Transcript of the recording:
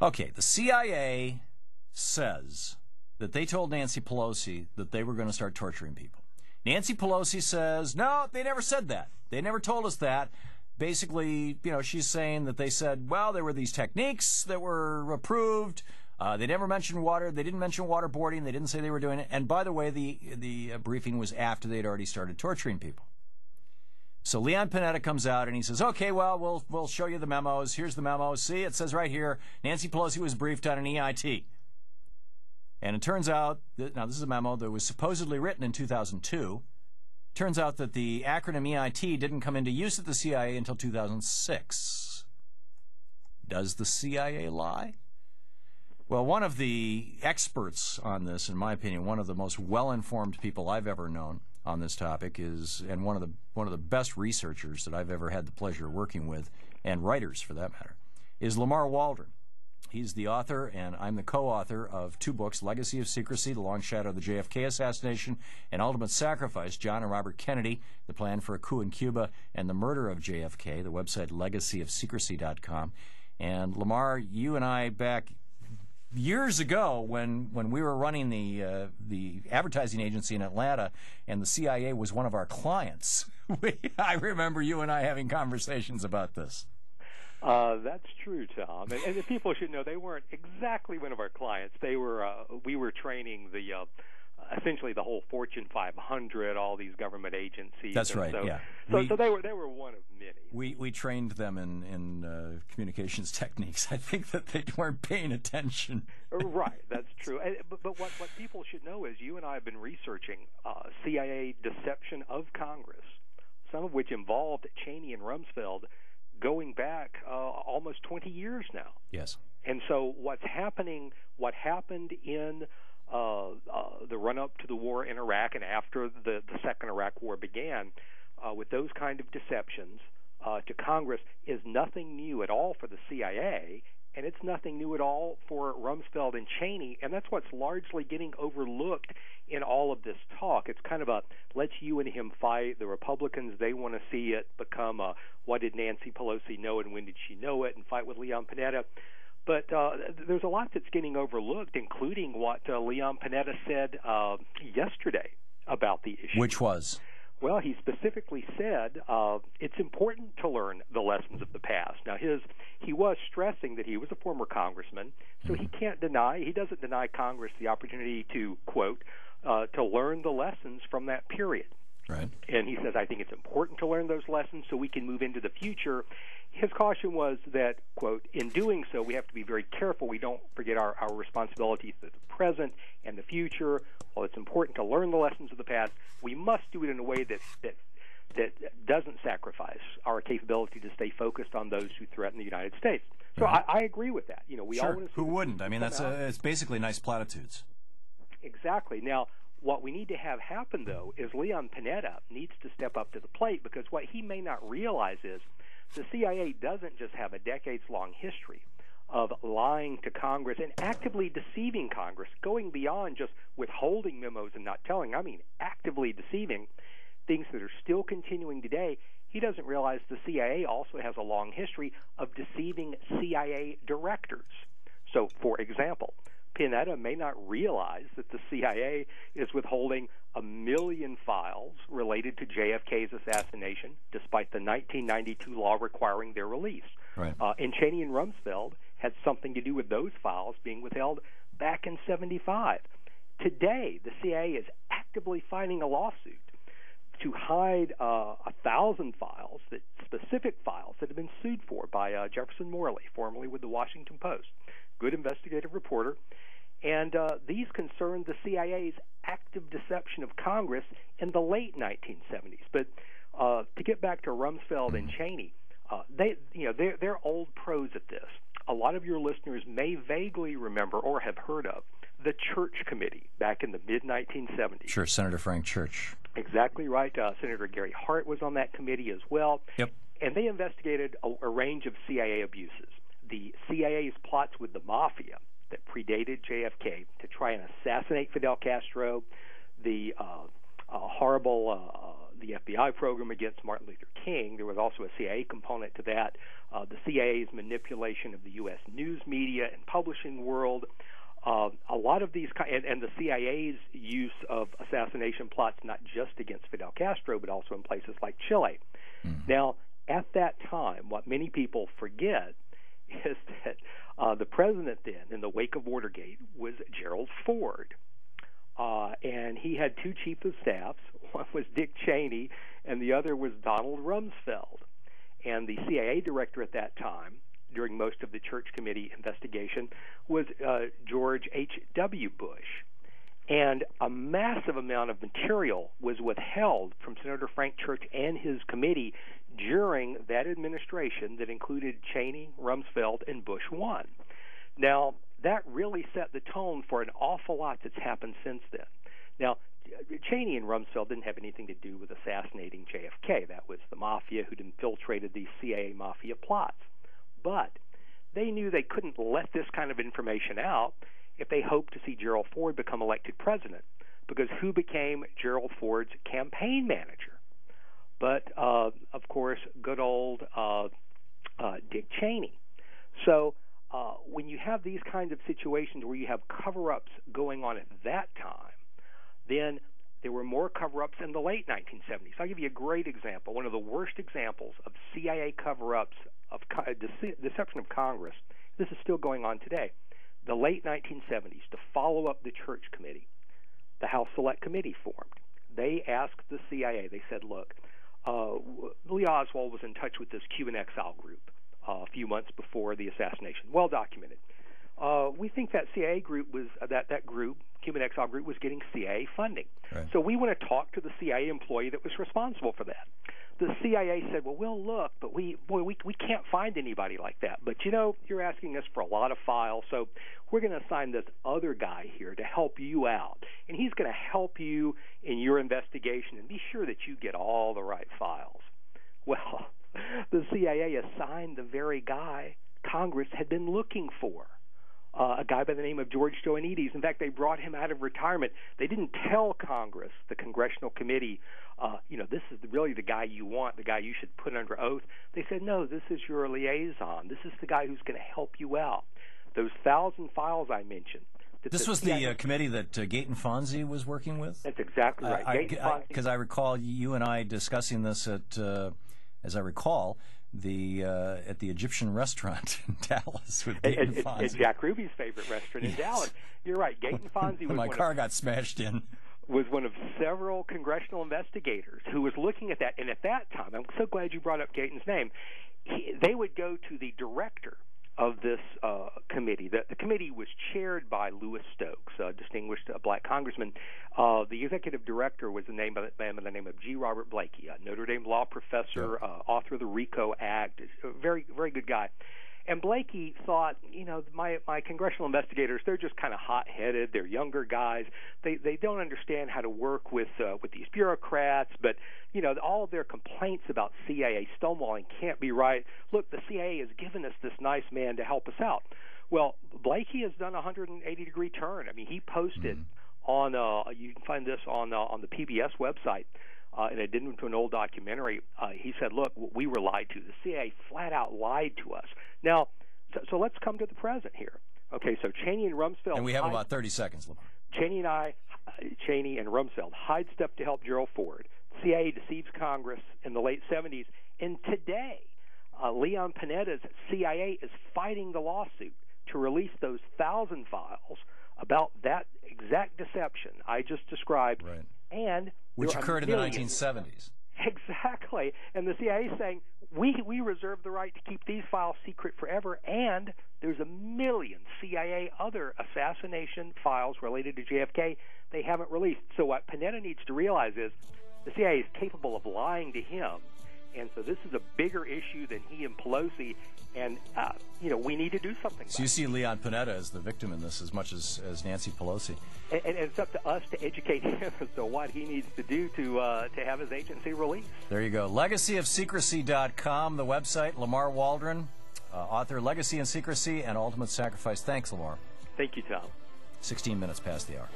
Okay, the CIA says that they told Nancy Pelosi that they were going to start torturing people. Nancy Pelosi says, no, they never said that. They never told us that. Basically, she's saying that they said, well, there were these techniques that were approved. They never mentioned water. They didn't mention waterboarding. They didn't say they were doing it. And by the way, the briefing was after they'd already started torturing people. So Leon Panetta comes out and he says, okay, well, we'll show you the memos. Here's the memo. See, it says right here, Nancy Pelosi was briefed on an EIT. And it turns out, now this is a memo that was supposedly written in 2002. Turns out that the acronym EIT didn't come into use at the CIA until 2006. Does the CIA lie? Well, one of the experts on this, in my opinion, one of the most well-informed people I've ever known on this topic is, and one of the best researchers that I've ever had the pleasure of working with, and writers for that matter, is Lamar Waldron. He's the author, and I'm the co-author of two books, Legacy of Secrecy, The Long Shadow of the JFK Assassination, and Ultimate Sacrifice, John and Robert Kennedy, The Plan for a Coup in Cuba, and the Murder of JFK, the website legacyofsecrecy.com. And Lamar, you and I back years ago when we were running the advertising agency in Atlanta and the CIA was one of our clients, I remember you and I having conversations about this. That's true, Tom. And the people should know they weren't exactly one of our clients. They were. We were training essentially the whole Fortune 500, all these government agencies. That's right. So, yeah. So they were one of many. We trained them in communications techniques. I think that they weren't paying attention. Right. That's true. But what people should know is you and I have been researching CIA deception of Congress, some of which involved Cheney and Rumsfeld, going back almost 20 years now. Yes. And so what happened in the run-up to the war in Iraq and after the Second Iraq War began, with those kind of deceptions to Congress, is nothing new at all for the CIA, and it's nothing new at all for Rumsfeld and Cheney, and that's what's largely getting overlooked in all of this talk. It's kind of a let's you and him fight. The Republicans, they want to see it become a what did Nancy Pelosi know and when did she know it, and fight with Leon Panetta. But there's a lot that's getting overlooked, including what Leon Panetta said yesterday about the issue. Which was? Well, he specifically said it's important to learn the lessons of the past. Now, he was stressing that he was a former congressman, so he doesn't deny Congress the opportunity to, quote, to learn the lessons from that period. Right. And he says, I think it's important to learn those lessons so we can move into the future. His caution was that, quote, in doing so, we have to be very careful. We don't forget our responsibilities to the present and the future. While it's important to learn the lessons of the past, we must do it in a way that doesn't sacrifice our capability to stay focused on those who threaten the United States. So right. I agree with that. We all want to see who wouldn't? I mean, it's basically nice platitudes. Exactly. Now, what we need to have happen, though, is Leon Panetta needs to step up to the plate, because what he may not realize is the CIA doesn't just have a decades-long history of lying to Congress and actively deceiving Congress, going beyond just withholding memos and not telling. I mean, actively deceiving, things that are still continuing today. He doesn't realize the CIA also has a long history of deceiving CIA directors. So, for example, Panetta may not realize that the CIA is withholding 1 million files related to JFK's assassination, despite the 1992 law requiring their release. Right. And Cheney and Rumsfeld had something to do with those files being withheld back in '75. Today, the CIA is actively filing a lawsuit to hide 1,000 files, specific files that have been sued for by Jefferson Morley, formerly with the Washington Post, good investigative reporter. And these concern the CIA's active deception of Congress in the late 1970s. But to get back to Rumsfeld and Cheney, they're old pros at this. A lot of your listeners may vaguely remember or have heard of the Church Committee back in the mid-1970s. Sure, Senator Frank Church. Exactly right. Senator Gary Hart was on that committee as well. Yep. And they investigated a range of CIA abuses. The CIA's plots with the mafia that predated JFK to try and assassinate Fidel Castro, the horrible the FBI program against Martin Luther King. There was also a CIA component to that. The CIA's manipulation of the U.S. news media and publishing world. A lot of these, and the CIA's use of assassination plots, not just against Fidel Castro, but also in places like Chile. Now, at that time, what many people forget is that the president then, in the wake of Watergate, was Gerald Ford. And he had two chief of staffs. One was Dick Cheney, and the other was Donald Rumsfeld. And the CIA director at that time, during most of the Church Committee investigation, was George H.W. Bush. And a massive amount of material was withheld from Senator Frank Church and his committee during that administration that included Cheney, Rumsfeld, and Bush 1. Now, that really set the tone for an awful lot that's happened since then. Now, Cheney and Rumsfeld didn't have anything to do with assassinating JFK. That was the mafia who'd infiltrated these CIA mafia plots. But they knew they couldn't let this kind of information out if they hoped to see Gerald Ford become elected president, because who became Gerald Ford's campaign manager? But, of course, good old Dick Cheney. So when you have these kinds of situations where you have cover-ups going on at that time, then there were more cover-ups in the late 1970s. I'll give you a great example. One of the worst examples of CIA cover-ups of deception of Congress. This is still going on today. The late 1970s, to follow up the Church Committee, the House Select Committee formed. They asked the CIA, they said, look, Lee Oswald was in touch with this Cuban exile group a few months before the assassination, well documented. We think that CIA group was that group, Cuban exile group, was getting CIA funding. Right. So we want to talk to the CIA employee that was responsible for that. The CIA said, well, we'll look, but we can't find anybody like that. But, you're asking us for a lot of files, so we're going to assign this other guy here to help you out. And he's going to help you in your investigation and be sure that you get all the right files. Well, the CIA assigned the very guy Congress had been looking for. A guy by the name of George Joannides. In fact, they brought him out of retirement. They didn't tell Congress, the Congressional Committee, this is really the guy you want, the guy you should put under oath. They said, no, this is your liaison. This is the guy who's going to help you out. Those 1,000 files I mentioned. This was the committee that Gaten Fonzie was working with? That's exactly right. Because I recall you and I discussing this at, as I recall, at the Egyptian restaurant in Dallas with Gaten Fonzie. It's Jack Ruby's favorite restaurant in Dallas. You're right. Gaten Fonzie was my car got smashed in. Was one of several congressional investigators who was looking at that. And at that time, I'm so glad you brought up Gaten's name, they would go to the director of this committee. The committee was chaired by Louis Stokes, a distinguished black congressman. The executive director was a man by the name of G. Robert Blakey, a Notre Dame law professor, author of the RICO Act, a very, very good guy. And Blakey thought, my congressional investigators, they're just kind of hot-headed. They're younger guys. They don't understand how to work with these bureaucrats. But, all of their complaints about CIA stonewalling can't be right. Look, the CIA has given us this nice man to help us out. Well, Blakey has done a 180-degree turn. I mean, he posted on you can find this on the PBS website. In addition to an old documentary, he said, look, we were lied to. The CIA flat out lied to us. Now, so let's come to the present here. Okay, so Cheney and Rumsfeld. And we have about 30 seconds, Lamar. Cheney and Rumsfeld sidestep to help Gerald Ford. CIA deceives Congress in the late 70s. And today, Leon Panetta's CIA is fighting the lawsuit to release those 1,000 files about that exact deception I just described. Right. And which occurred in the 1970s. Exactly. And the CIA is saying, we reserve the right to keep these files secret forever, and there's a million CIA other assassination files related to JFK they haven't released. So what Panetta needs to realize is the CIA is capable of lying to him, and so this is a bigger issue than he and Pelosi, and we need to do something about it. So you see Leon Panetta as the victim in this as much as Nancy Pelosi. And it's up to us to educate him as to what he needs to do to have his agency released. There you go. LegacyofSecrecy.com, the website. Lamar Waldron, author, Legacy and Secrecy and Ultimate Sacrifice. Thanks, Lamar. Thank you, Tom. 16 minutes past the hour.